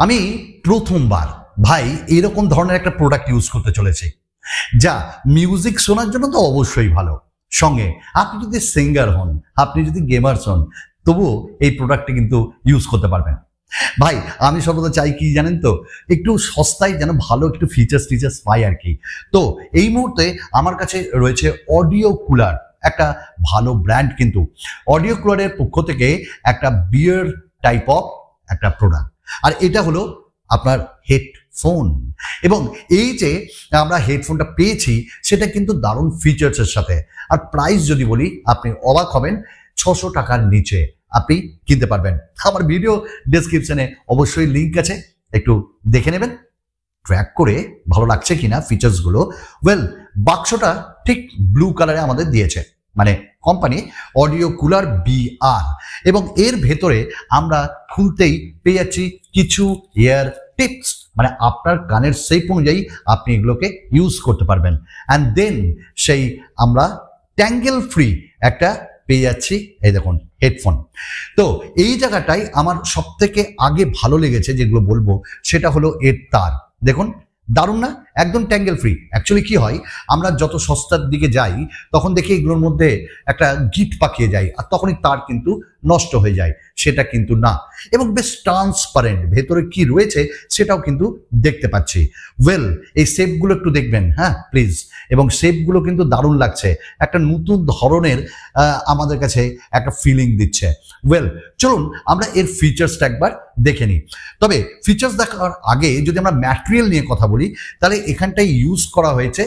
আমি প্রথমবার ভাই এরকম ধরনের একটা প্রোডাক্ট ইউজ করতে চলেছি, যা মিউজিক শোনার জন্য তো অবশ্যই ভালো, সঙ্গে আপনি যদি সিঙ্গার হন, আপনি যদি গেমার্স হন, তবুও এই প্রোডাক্টটা কিন্তু ইউজ করতে পারবেন। ভাই আমি সর্বদা চাই কি জানেন তো, একটু সস্তায় যেন ভালো একটু ফিচার্স পাই আর কি। তো এই মুহূর্তে আমার কাছে রয়েছে অডিও কুলার, একটা ভালো ব্র্যান্ড কিন্তু। অডিও কুলারের পক্ষ থেকে একটা বিয়ার টাইপ অফ একটা প্রোডাক্ট, আর এটা হলো আপনার হেডফোন। এবং এই যে আমরা হেডফোনটা পেয়েছি সেটা কিন্তু দারুণ ফিচার্সের সাথে, আর প্রাইস যদি বলি আপনি অবাক হবেন, 600 টাকার নিচে আপনি কিনতে পারবেন। আমার ভিডিও ডেসক্রিপশনে অবশ্যই লিঙ্ক আছে, একটু দেখে নেবেন ট্র্যাক করে ভালো লাগছে কিনা ফিচার্সগুলো। ওয়েল, বাক্সটা ঠিক ব্লু কালারে আমাদের দিয়েছে, মানে কোম্পানি অডিও কুলার বিআর, এবং এর ভেতরে আমরা খুলতেই পেয়ে যাচ্ছি কিছু ইয়ার টিপস, মানে আপনার কানের শেপ অনুযায়ী আপনি এগুলোকে ইউজ করতে পারবেন। অ্যান্ড দেন সেই আমরা ট্যাঙ্গেল ফ্রি একটা পেয়ে যাচ্ছি, এই দেখুন হেডফোন। তো এই জায়গাটাই আমার সব থেকে আগে ভালো লেগেছে যেগুলো বলবো, সেটা হলো এর তার। দেখুন দারুণ না, একদম ট্যাঙ্গেল ফ্রি। অ্যাকচুয়ালি কি হয়, আমরা যত সস্তার দিকে যাই তখন দেখি এগুলোর মধ্যে একটা গিট পাকিয়ে যায়, আর তখনই তার কিন্তু নষ্ট হয়ে যায়, সেটা কিন্তু না। এবং বেশ ট্রান্সপারেন্ট, ভেতরে কি রয়েছে সেটাও কিন্তু দেখতে পাচ্ছি। ওয়েল, এই শেপগুলো একটু দেখবেন, হ্যাঁ প্লিজ। এবং শেপগুলো কিন্তু দারুণ লাগছে, একটা নতুন ধরনের আমাদের কাছে একটা ফিলিং দিচ্ছে। ওয়েল, চলুন আমরা এর ফিচার্সটা একবার দেখে নিই। তবে ফিচার্স দেখার আগে যদি আমরা ম্যাটেরিয়াল নিয়ে কথা বলি, তাহলে এখানটায় ইউজ করা হয়েছে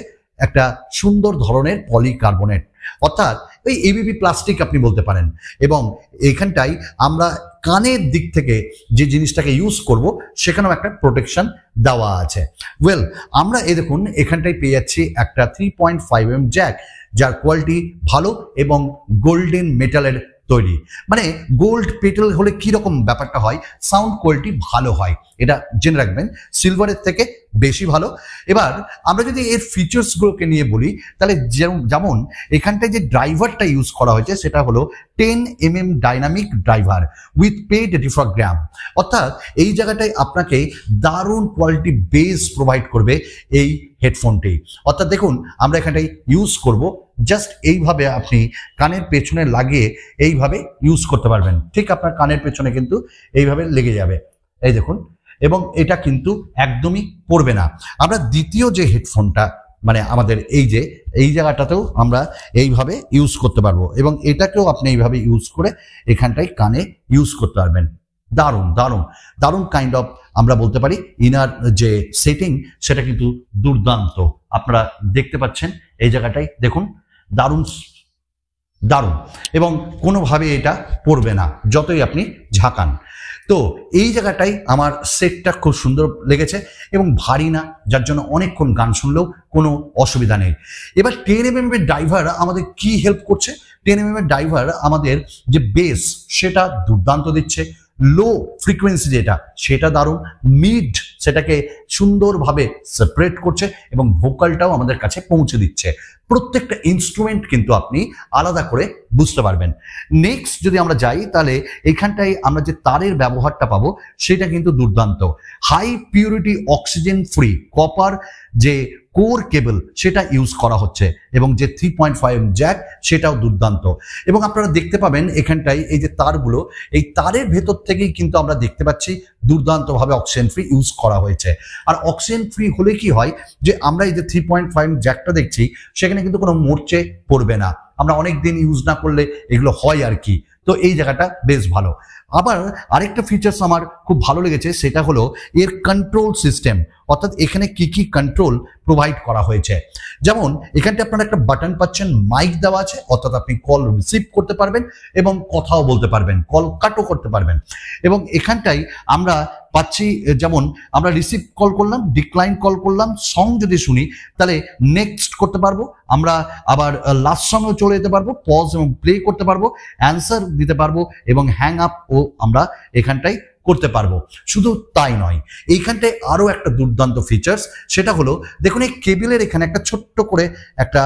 একটা সুন্দর ধরনের পলিকার্বনেট, অর্থাৎ ওই এবিবি প্লাস্টিক আপনি বলতে পারেন। এবং এখানটায় আমরা কানের দিক থেকে যে জিনিসটাকে ইউজ করব সেখানেও একটা প্রোটেকশন দেওয়া আছে। ওয়েল, আমরা দেখুন এখানটায় পেয়ে যাচ্ছি একটা 3.5mm জ্যাক, যার কোয়ালিটি ভালো এবং গোল্ডেন মেটালের তৈরি। মানে গোল্ড পেটাল হলে কি রকম ব্যাপারটা হয়, সাউন্ড কোয়ালিটি ভালো হয়, এটা জেনে রাখবেন, সিলভারের থেকে বেশি ভালো। এবার আমরা যদি এর ফিচার্সগুলোকে নিয়ে বলি, তাহলে যেমন এখানটায় যে ড্রাইভারটা ইউজ করা হয়েছে সেটা হলো 10mm dynamic driver with pad diaphragm, অর্থাৎ এই জায়গাটায় আপনাকে দারুণ কোয়ালিটি বেস প্রোভাইড করবে এই হেডফোনটি। অর্থাৎ দেখুন আমরা এখানটায় ইউজ করব, জাস্ট এইভাবে আপনি কানের পেছনে লাগিয়ে এইভাবে ইউজ করতে পারবেন, ঠিক আপনার কানের পেছনে কিন্তু এইভাবে লেগে যাবে, এই দেখুন। এবং এটা কিন্তু একদমই পড়বে না। আমরা দ্বিতীয় যে হেডফোনটা, মানে আমাদের এই জায়গাটাতেও আমরা এইভাবে ইউজ করতে পারবো, এবং এটাকেও আপনি এইভাবে ইউজ করে এখানটায় কানে ইউজ করতে পারবেন। দারুণ দারুণ দারুণ কাইন্ড অফ আমরা বলতে পারি ইনার যে সেটিং, সেটা কিন্তু দুর্দান্ত। আপনারা দেখতে পাচ্ছেন এই জায়গাটায় দেখুন, দারুণ দারুণ, এবং কোনোভাবে এটা পড়বে না যতই আপনি ঝাঁকান। তো এই জায়গাটাই আমার সেটটা খুব সুন্দর লেগেছে এবং ভারী না, যার জন্য অনেকক্ষণ গান শুনলেও কোনো অসুবিধা নেই। এবার 10mm এর ড্রাইভার আমাদের কি হেল্প করছে, 10mm এর ড্রাইভার আমাদের যে বেস সেটা দুর্দান্ত দিচ্ছে, লো ফ্রিকোয়েন্সি যেটা সেটা দারুণ, মিড সেটাকে সুন্দরভাবে সেপারেট করছে এবং ভোকালটাও আমাদের কাছে পৌঁছে দিচ্ছে। প্রত্যেকটা ইনস্ট্রুমেন্ট কিন্তু আপনি আলাদা করে বুঝতে পারবেন। নেক্সট যদি আমরা যাই, তাহলে এখানটায় আমরা যে তারের ব্যবহারটা পাবো সেটা কিন্তু দুর্দান্ত, high purity oxygen free copper যে কোর কেবল সেটা ইউজ করা হচ্ছে, এবং যে 3.5mm জ্যাক সেটাও দুর্দান্ত। এবং আপনারা দেখতে পাবেন এখানটায় এই যে তারগুলো, এই তারের ভেতর থেকেই কিন্তু আমরা দেখতে পাচ্ছি দুর্দান্তভাবে অক্সিজেন ফ্রি ইউজ করা হয়েছে। আর অক্সিজেন ফ্রি হলে কি হয়, যে আমরা এই যে 3.5mm জ্যাকটা দেখছি সেখানে কিন্তু কোনো মোর্চে পড়বে না, আমরা অনেক দিন ইউজ না করলে এগুলো হয় আর কি। তো এই জায়গাটা বেশ ভালো। আবার আরেকটা ফিচার্স আমার খুব ভালো লেগেছে, সেটা হলো এর কন্ট্রোল সিস্টেম, অর্থাৎ এখানে কি কি কন্ট্রোল প্রোভাইড করা হয়েছে। যেমন এখানটা আপনারা একটা বাটন পাচ্ছেন, মাইক দেওয়া আছে, অর্থাৎ আপনি কল রিসিভ করতে পারবেন এবং কথাও বলতে পারবেন, কল কাটও করতে পারবেন। এবং এখানটাই আমরা পাচ্ছি, যেমন আমরা রিসিভ কল করলাম, ডিক্লাইন কল করলাম, সং যদি শুনি তাহলে নেক্সট করতে পারবো, আমরা আবার লাস্ট সঙ্গেও চলে যেতে পারবো, পজ এবং প্লে করতে পারবো, অ্যান্সার দিতে পারবো, এবং হ্যাং আপ ও আমরা এখানটাই করতে পারবো। শুধু তাই নয়, এইখানটায় আরো একটা দুর্দান্ত ফিচার্স, সেটা হলো দেখুন এই কেবিলের এখানে একটা ছোট্ট করে একটা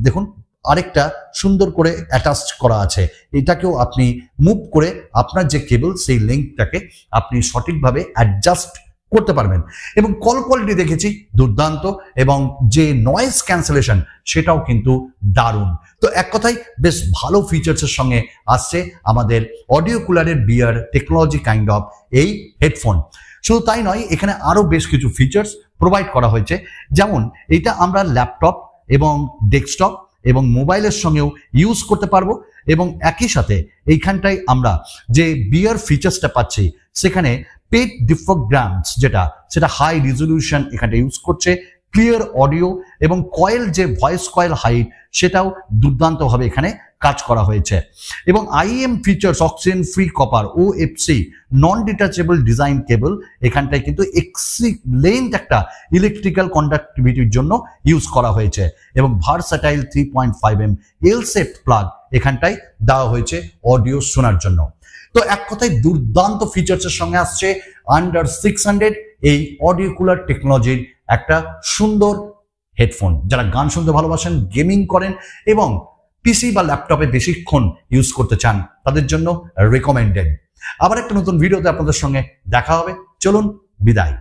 দেখুন আরেকটা সুন্দর করে অ্যাটাচ করা আছে, এটাকেও আপনি মুভ করে আপনার যে কেবল সেই লেন্থটাকে আপনি সঠিকভাবে অ্যাডজাস্ট করতে পারবেন। এবং কল কোয়ালিটি দেখেছি দুর্দান্ত, এবং যে নয়েজ ক্যান্সেলেশন সেটাও কিন্তু দারুণ। তো এক কথায় বেশ ভালো ফিচার্সের সঙ্গে আসছে আমাদের অডিও কুলারের বিয়ার টেকনোলজি কাইন্ড অফ এই হেডফোন। শুধু তাই নয়, এখানে আরো বেশ কিছু ফিচার্স প্রোভাইড করা হয়েছে, যেমন এটা আমরা ল্যাপটপ এবং ডেস্কটপ এবং মোবাইলের সঙ্গেও ইউজ করতে পারবো। এবং একই সাথে এইখানটায় আমরা যে বিয়ার ফিচার্সটা পাচ্ছি সেখানে পেট ডিফোগ্রামস সেটা হাই রিজলিউশন এখানটা ইউজ করছে, ক্লিয়ার অডিও এবং কয়েল যে ভয়েস কয়েল হাইট সেটাও দুর্দান্তভাবে এখানে কাজ করা হয়েছে। এবং আইএম features oxygen free copper OFC non detachable design cable এখানটায় কিন্তু এক্সিলেন্ট একটা ইলেকট্রিক্যাল কন্ডাক্টিভিটির জন্য ইউজ করা হয়েছে। এবং ভার্সাটাইল 3.5mm এল শেপ প্লাগ এখানটায় দেওয়া হয়েছে অডিও শোনার জন্য। তো এক কথায় দুর্দান্ত ফিচার্সের সঙ্গে আসছে আন্ডার 600 এই অডিও কুলার টেকনোলজির একটা সুন্দর হেডফোন। যারা গান শুনতে ভালোবাসেন, গেমিং করেন এবং পিসি বা ল্যাপটপে বেশিক্ষণ ইউজ করতে চান, তাদের জন্য রেকমেন্ডেড। আবার একটা নতুন ভিডিওতে আপনাদের সঙ্গে দেখা হবে। চলুন, বিদায়।